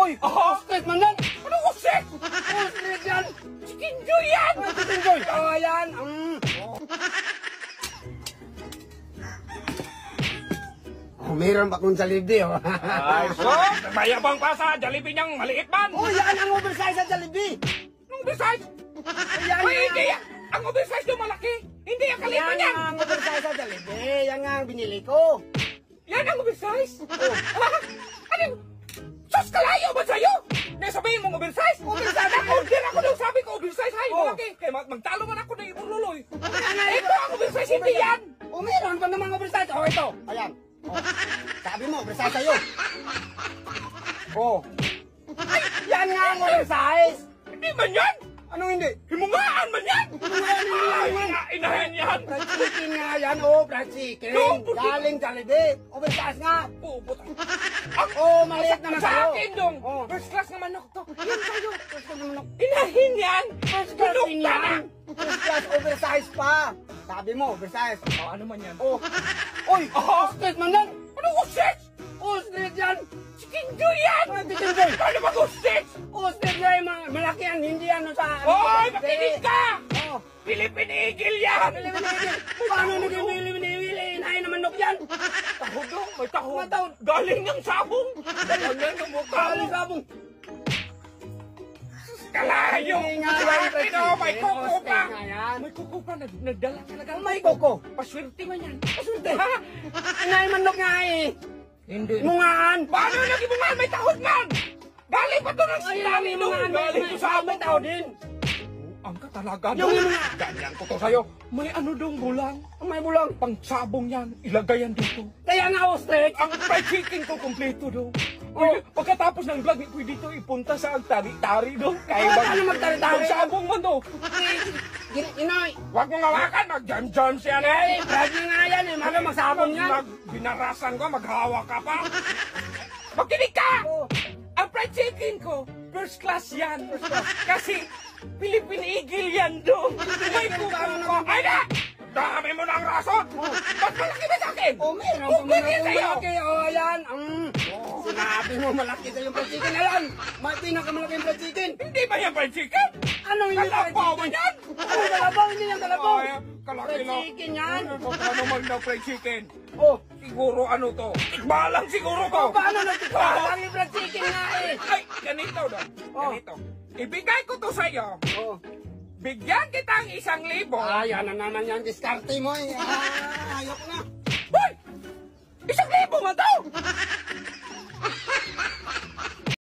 Uy! Ostrich man yan! Anong ostrich? Ostrich yan! Chicken joy yan! Chicken joy! Oo, yan! Meron pa kong Jollibee, oh. Ay, so, mayabang pa sa Jollibee niyang maliit man. Oh, yan ang oversize sa Jollibee. Anong oversize? Yan Ay, hindi yan. Ang oversize yung malaki. Hindi yung kalipan yan. Yan ang oversize sa Jollibee. Yan nga ang binili ko. Yan ang oversize? Oh. Ano? Sus, kalayo ba sa'yo? Sabihin mong oversize? Oversize ako. Order ako daw sabi ko oversize. Hay, malaki. Kaya magtalo man ako na ibon luloy. Ito ang oversize, hindi yan. Oh, meron pa namang oversize. Oh, ito. Ayan. Oh. Sabi mo, oversize sa'yo. Oh. Ay, yan nga ang oversize. Hindi man yan. Anong hindi? Himungaan man yan. Inahin yan. Fried chicken nga yan, oh, fried chicken. Galing Jollibee. Oversize nga. Puputa. Oh, maliit naman Sa sa'yo. akin dong. Oh. First class na manok to. Yan sa'yo. First class naman ako. Inahin yan. First class Manok din ka na. yan. First class oversize pa. Sabi mo, oversize. Oh, ano man yan? Oh. Uy, ostrich man yan. Anong ostrich? Ostrich yan. Chicken joy yan. Ay, chicken joy. Ano ba ostrich? Ostrich yan, malaki yan, hindi ano sa... Hoy, makinig ka. Oh. Philippine Eagle yan. Paano naging Philippine? Inahin na manok yan. Tahod dong, may tahod. Matahod. Galing ng sabong. Galing ng mukha mo. Galing sabong. Kalayo. Hindi nga yan, Akin o, may kuko ostrich pa. nga yan. May kuko pa, nagdala talaga. May koko. Paswerte man yan. Paswerte. Inahin manok nga eh. Hindi. Mungaan. Paano naging bungaan? May tahod man. Galing pa to ng Ay, sinabi yung nung. mungaan. Galing to sa May tao din. Ang ka talaga. Yung dong. mga- Ganyan ko to sa'yo. May ano dong bulang. May bulang. Pang sabong yan. Ilagay yan dito. Kaya nga ostrich. Ang fried chicken ko kompleto dong. Oh. Pagkatapos ng vlog, pwede ito ipunta sa tari-tari dong. Kaya Ano magtari-tari? Pang sabong man do. Inoy. Huwag mong hawakan. Mag-jam-jam siya na Eh, brad niya nga yan eh. Maga magsabong yan. Binarasan ko, maghawa ka pa. Makinig ka! Oh. Ang fried chicken ko, first class yan. Kasi Philippine Eagle yan doon. May kuko ko. Ay na! Dami mo ng rason. Ba't malaki ba sa akin? Oh, meron Kung pa pwede sa'yo. malaki. Oh, ayan. Sinabi mo malaki sa yung fried chicken na yan. May pinakamalaki yung fried chicken. Hindi ba yan fried chicken? Anong hindi fried Kalabaw mo chicken? yan? Ano kalabaw? Hindi yan kalabaw. Ay, kalaki Fried lang. chicken yan. Ano man daw fried chicken? Oh, Siguro ano to? Tikbalang siguro to. paano nagtikalang yung fried chicken nga eh? Ay, ganito daw. Oh. Ganito. Ibigay ko to sa'yo. Oh. Bigyan kitang 1,000. Yan na naman yan. Diskarte mo eh. Ayok na. Hoy! 1,000 nga to!